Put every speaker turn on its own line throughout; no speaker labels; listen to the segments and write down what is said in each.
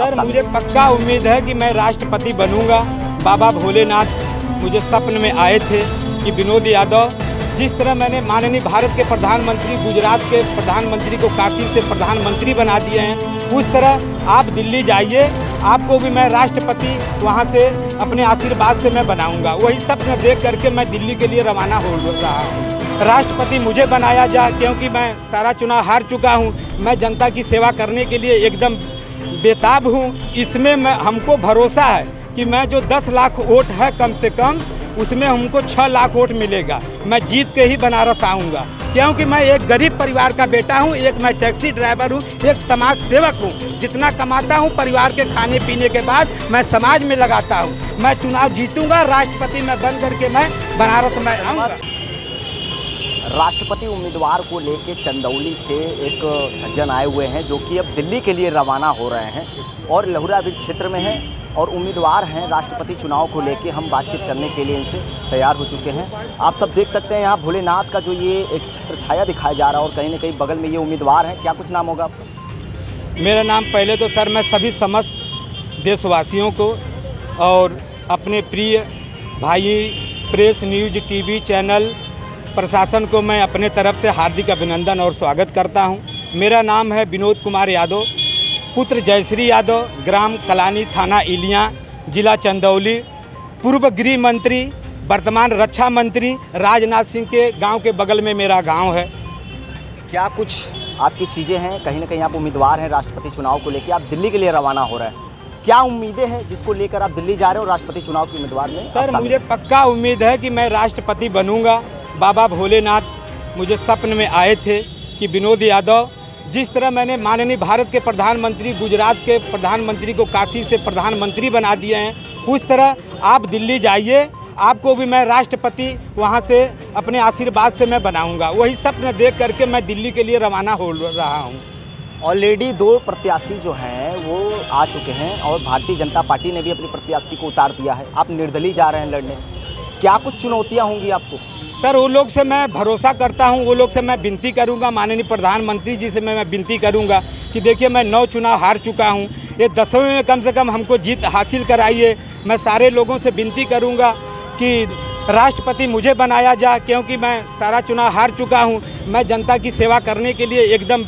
Sir मुझे पक्का उम्मीद है कि मैं राष्ट्रपति बनूंगा। बाबा भोलेनाथ मुझे सपने में आए थे कि विनोद यादव, जिस तरह मैंने माननीय भारत के प्रधानमंत्री, गुजरात के प्रधानमंत्री को काशी से प्रधानमंत्री बना दिए हैं, उस तरह आप दिल्ली जाइए, आपको भी मैं राष्ट्रपति वहां से अपने आशीर्वाद से मैं बनाऊंगा। वही सपना देख करके मैं दिल्ली के लिए रवाना हो रहा हूँ। राष्ट्रपति मुझे बनाया जाए, क्योंकि मैं सारा चुनाव हार चुका हूँ। मैं जनता की सेवा करने के लिए एकदम बेताब हूँ। इसमें हमको भरोसा है कि मैं जो 10 लाख वोट है कम से कम, उसमें हमको 6 लाख वोट मिलेगा। मैं जीत के ही बनारस आऊँगा, क्योंकि मैं एक गरीब परिवार का बेटा हूँ, एक मैं टैक्सी ड्राइवर हूँ, एक समाज सेवक हूँ। जितना कमाता हूँ परिवार के खाने पीने के बाद मैं समाज में लगाता हूँ। मैं चुनाव जीतूंगा, राष्ट्रपति में बन करके मैं बनारस में आऊँगा।
राष्ट्रपति उम्मीदवार को लेके चंदौली से एक सज्जन आए हुए हैं जो कि अब दिल्ली के लिए रवाना हो रहे हैं और लहुरा ब्रिज क्षेत्र में हैं और उम्मीदवार हैं राष्ट्रपति चुनाव को लेके। हम बातचीत करने के लिए इनसे तैयार हो चुके हैं। आप सब देख सकते हैं यहाँ भोलेनाथ का जो ये एक छत्र छाया दिखाया जा रहा है और कहीं ना कहीं बगल में ये उम्मीदवार हैं। क्या कुछ नाम होगा आपका?
मेरा नाम, पहले तो सर मैं सभी समस्त देशवासियों को और अपने प्रिय भाई प्रेस, न्यूज़, टीवी चैनल, प्रशासन को मैं अपने तरफ से हार्दिक अभिनंदन और स्वागत करता हूं। मेरा नाम है विनोद कुमार यादव, पुत्र जयश्री यादव, ग्राम कलानी, थाना इलियां, जिला चंदौली, पूर्व गृह मंत्री, वर्तमान रक्षा मंत्री राजनाथ सिंह के गांव के बगल में मेरा गांव है।
क्या कुछ आपकी चीज़ें हैं? कहीं ना कहीं आप उम्मीदवार हैं राष्ट्रपति चुनाव को लेकर, आप दिल्ली के लिए रवाना हो रहे हैं। क्या उम्मीदें हैं जिसको लेकर आप दिल्ली जा रहे हो राष्ट्रपति चुनाव के उम्मीदवार में?
सर मुझे पक्का उम्मीद है कि मैं राष्ट्रपति बनूंगा। बाबा भोलेनाथ मुझे सपने में आए थे कि विनोद यादव, जिस तरह मैंने माननीय भारत के प्रधानमंत्री, गुजरात के प्रधानमंत्री को काशी से प्रधानमंत्री बना दिए हैं, उस तरह आप दिल्ली जाइए, आपको भी मैं राष्ट्रपति वहां से अपने आशीर्वाद से मैं बनाऊंगा। वही सपना देख करके मैं दिल्ली के लिए रवाना हो रहा हूं।
ऑलरेडी 2 प्रत्याशी जो हैं वो आ चुके हैं और भारतीय जनता पार्टी ने भी अपने प्रत्याशी को उतार दिया है। आप निर्दलीय जा रहे हैं लड़ने, क्या कुछ चुनौतियाँ होंगी आपको?
सर वो लोग से मैं भरोसा करता हूं, वो लोग से मैं विनती करूंगा, माननीय प्रधानमंत्री जी से मैं विनती करूंगा कि देखिए मैं 9 चुनाव हार चुका हूं, ये 10वें में कम से कम हमको जीत हासिल कराइए। मैं सारे लोगों से विनती करूंगा कि राष्ट्रपति मुझे बनाया जाए, क्योंकि मैं सारा चुनाव हार चुका हूं। मैं जनता की सेवा करने के लिए एकदम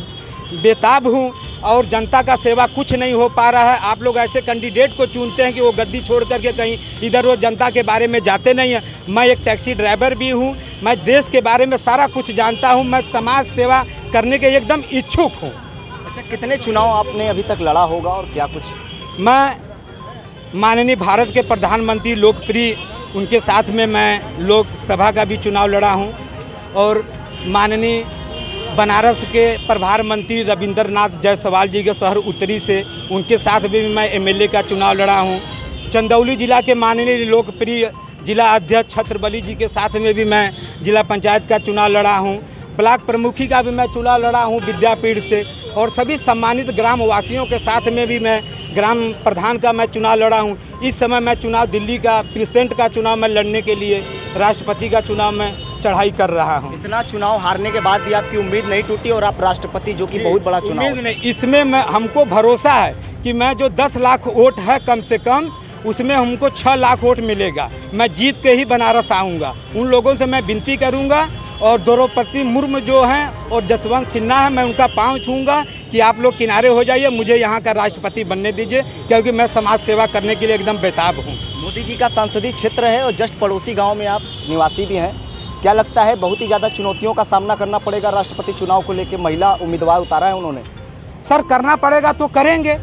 बेताब हूं और जनता का सेवा कुछ नहीं हो पा रहा है। आप लोग ऐसे कैंडिडेट को चुनते हैं कि वो गद्दी छोड़ करके कहीं इधर वो जनता के बारे में जाते नहीं हैं। मैं एक टैक्सी ड्राइवर भी हूं, मैं देश के बारे में सारा कुछ जानता हूं, मैं समाज सेवा करने के एकदम इच्छुक हूं।
अच्छा, कितने चुनाव आपने अभी तक लड़ा होगा और क्या कुछ?
मैं माननीय भारत के प्रधानमंत्री लोकप्रिय, उनके साथ में मैं लोकसभा का भी चुनाव लड़ा हूँ और माननीय बनारस के प्रभार मंत्री रविंद्रनाथ जायसवाल जी के शहर उत्तरी से, उनके साथ भी मैं एमएलए का चुनाव लड़ा हूं। चंदौली जिला के माननीय लोकप्रिय जिला अध्यक्ष छत्रबली जी के साथ में भी मैं जिला पंचायत का चुनाव लड़ा हूं। ब्लॉक प्रमुखी का भी मैं चुनाव लड़ा हूं विद्यापीठ से, और सभी सम्मानित ग्रामवासियों के साथ में भी मैं ग्राम प्रधान का मैं चुनाव लड़ा हूं। इस समय मैं चुनाव दिल्ली का प्रेसिडेंट का चुनाव मैं लड़ने के लिए, राष्ट्रपति का चुनाव मैं चढ़ाई कर रहा हूं।
इतना चुनाव हारने के बाद भी आपकी उम्मीद नहीं टूटी और आप राष्ट्रपति, जो कि बहुत बड़ा चुनाव
है, इसमें हमको भरोसा है कि मैं जो 10 लाख वोट है कम से कम, उसमें हमको 6 लाख वोट मिलेगा। मैं जीत के ही बनारस आऊँगा। उन लोगों से मैं विनती करूँगा और द्रौपदी मुर्मू जो हैं और जसवंत सिन्हा है, मैं उनका पाँव छूँगा कि आप लोग किनारे हो जाइए, मुझे यहाँ का राष्ट्रपति बनने दीजिए, क्योंकि मैं समाज सेवा करने के लिए एकदम बेताब हूँ।
मोदी जी का संसदीय क्षेत्र है और जस्ट पड़ोसी गाँव में आप निवासी भी हैं। क्या लगता है बहुत ही ज़्यादा चुनौतियों का सामना करना पड़ेगा राष्ट्रपति चुनाव को लेकर? महिला उम्मीदवार उतारा है उन्होंने।
सर करना पड़ेगा तो करेंगे,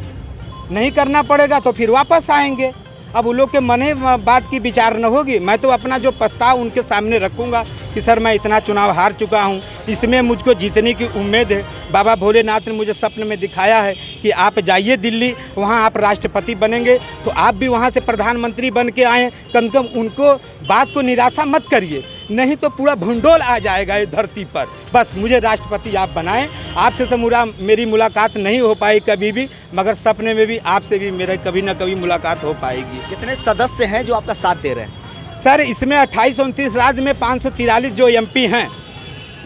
नहीं करना पड़ेगा तो फिर वापस आएंगे। अब उन लोग के मन बात की विचार न होगी। मैं तो अपना जो प्रस्ताव उनके सामने रखूंगा कि सर मैं इतना चुनाव हार चुका हूं, इसमें मुझको जीतने की उम्मीद है। बाबा भोलेनाथ ने मुझे सपने में दिखाया है कि आप जाइए दिल्ली, वहां आप राष्ट्रपति बनेंगे, तो आप भी वहां से प्रधानमंत्री बन के आएँ। कम से कम उनको बात को निराशा मत करिए, नहीं तो पूरा भंडोल आ जाएगा इस धरती पर। बस मुझे राष्ट्रपति आप बनाएं। आपसे तो मेरी मुलाकात नहीं हो पाई कभी भी, मगर सपने में भी आपसे भी मेरा कभी ना कभी मुलाकात हो पाएगी।
कितने सदस्य हैं जो आपका साथ दे रहे हैं?
सर इसमें 28-29 राज्य में 543 जो एमपी हैं,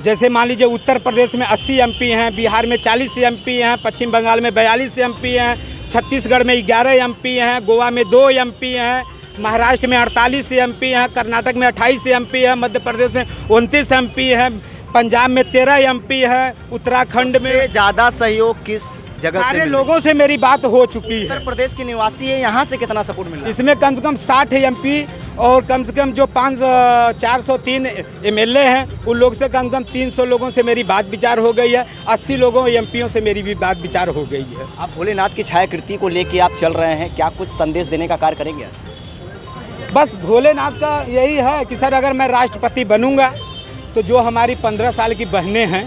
जैसे मान लीजिए उत्तर प्रदेश में 80 एमपी हैं, बिहार में 40 एमपी हैं, पश्चिम बंगाल में 42 एमपी हैं, छत्तीसगढ़ में 11 MP हैं, गोवा में 2 MP हैं, महाराष्ट्र में 48 MP हैं, कर्नाटक में 28 MP हैं, मध्य प्रदेश में 29 MP हैं, पंजाब में 13 MP है, उत्तराखंड में
ज़्यादा सहयोग किस जगह से
सारे
मिला?
लोगों से मेरी बात हो चुकी है।
उत्तर प्रदेश के निवासी है, यहाँ से कितना सपोर्ट मिला?
इसमें कम से कम 60 MP और कम से कम जो 403 MLA हैं उन लोग से कम 300 लोगों से मेरी बात विचार हो गई है। 80 लोगों MPओं से मेरी भी बात विचार हो गई है।
आप भोलेनाथ की छायाकृति को लेके आप चल रहे हैं, क्या कुछ संदेश देने का कार्य करेंगे?
बस भोलेनाथ का यही है कि सर अगर मैं राष्ट्रपति बनूंगा तो जो हमारी 15 साल की बहनें हैं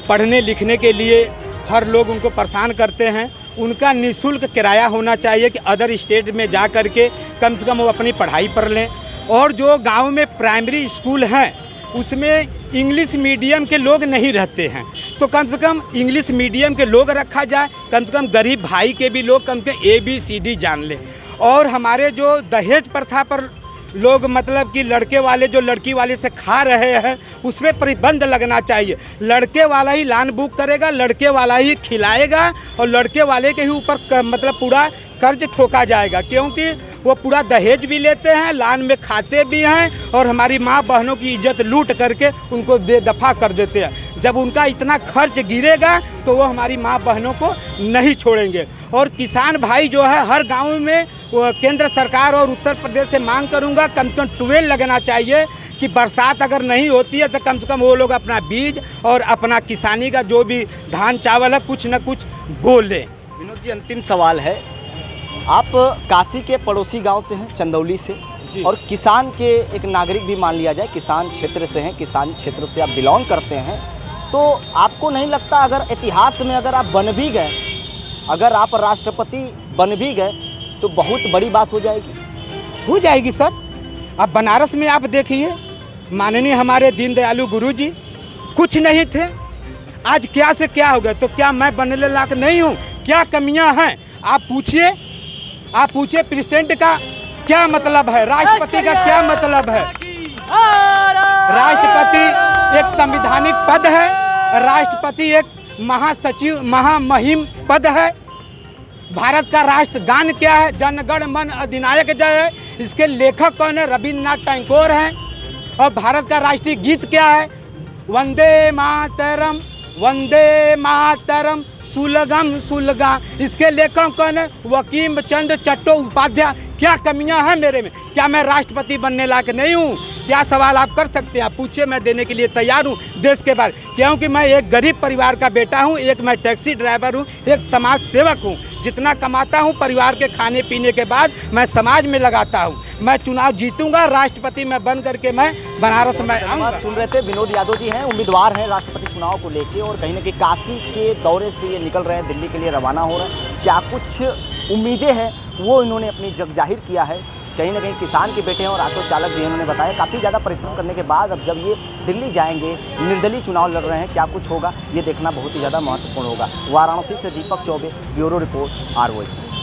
पढ़ने लिखने के लिए हर लोग उनको परेशान करते हैं, उनका निःशुल्क किराया होना चाहिए कि अदर स्टेट में जा कर के कम से कम वो अपनी पढ़ाई पढ़ लें। और जो गांव में प्राइमरी स्कूल हैं उसमें इंग्लिश मीडियम के लोग नहीं रहते हैं तो कम से कम इंग्लिश मीडियम के लोग रखा जाए, कम से कम गरीब भाई के भी लोग कम से कम ABCD जान लें। और हमारे जो दहेज प्रथा पर लोग मतलब कि लड़के वाले जो लड़की वाले से खा रहे हैं उसमें प्रतिबंध लगना चाहिए। लड़के वाला ही लान बुक करेगा, लड़के वाला ही खिलाएगा और लड़के वाले के ही ऊपर मतलब पूरा कर्ज ठोका जाएगा, क्योंकि वो पूरा दहेज भी लेते हैं, लान में खाते भी हैं और हमारी माँ बहनों की इज्जत लूट करके उनको बेदफा कर देते हैं। जब उनका इतना खर्च गिरेगा तो वो हमारी माँ बहनों को नहीं छोड़ेंगे। और किसान भाई जो है हर गाँव में वो केंद्र सरकार और उत्तर प्रदेश से मांग करूँगा कम से कम ट्यूबवेल लगना चाहिए कि बरसात अगर नहीं होती है तो कम से कम वो लोग अपना बीज और अपना किसानी का जो भी धान चावल है कुछ न कुछ बो लें।
विनोद जी, अंतिम सवाल है, आप काशी के पड़ोसी गांव से हैं, चंदौली से, और किसान के एक नागरिक भी मान लिया जाए, किसान क्षेत्र से हैं, किसान क्षेत्र से आप बिलोंग करते हैं, तो आपको नहीं लगता अगर इतिहास में अगर आप बन भी गए, अगर आप राष्ट्रपति बन भी गए तो बहुत बड़ी बात हो जाएगी?
हो जाएगी सर। अब बनारस में आप देखिए, माननीय हमारे दीनदयालु गुरु जी कुछ नहीं थे, आज क्या से क्या हो गए। तो क्या मैं बनने लायक नहीं हूँ? क्या कमियाँ हैं? आप पूछिए प्रेसिडेंट का क्या मतलब है, राष्ट्रपति का क्या मतलब है। राष्ट्रपति एक संवैधानिक पद है, राष्ट्रपति एक महासचिव महामहिम पद है। भारत का राष्ट्रगान क्या है? जनगण मन अधिनायक जय है। इसके लेखक कौन है? रविन्द्रनाथ टैगोर हैं। और भारत का राष्ट्रीय गीत क्या है? वंदे मातरम वंदे मातरम सुलगम सुलगा। इसके लेखक कौन है? वकीम चंद्र चट्टोपाध्याय। क्या कमियां हैं मेरे में? क्या मैं राष्ट्रपति बनने लायक नहीं हूँ? क्या सवाल आप कर सकते हैं? आप पूछिए, मैं देने के लिए तैयार हूँ देश के बारे, क्योंकि मैं एक गरीब परिवार का बेटा हूँ, एक मैं टैक्सी ड्राइवर हूँ, एक समाज सेवक हूँ। जितना कमाता हूँ परिवार के खाने पीने के बाद मैं समाज में लगाता हूँ। मैं चुनाव जीतूंगा, राष्ट्रपति मैं बन करके मैं बनारस में आऊँगा।
सुन रहे थे, विनोद यादव जी हैं, उम्मीदवार हैं राष्ट्रपति चुनाव को लेके, और कहीं ना कहीं काशी के दौरे से ये निकल रहे हैं, दिल्ली के लिए रवाना हो रहे हैं। क्या कुछ उम्मीदें हैं वो इन्होंने अपनी जग जाहिर किया है। कहीं ना कहीं किसान के बेटे हैं और ऑटो चालक भी हैं, उन्होंने बताया काफ़ी ज़्यादा परिश्रम करने के बाद अब जब ये दिल्ली जाएंगे, निर्दलीय चुनाव लड़ रहे हैं, क्या कुछ होगा ये देखना बहुत ही ज़्यादा महत्वपूर्ण होगा। वाराणसी से Deepak Chaubey, bureau report, R voice news.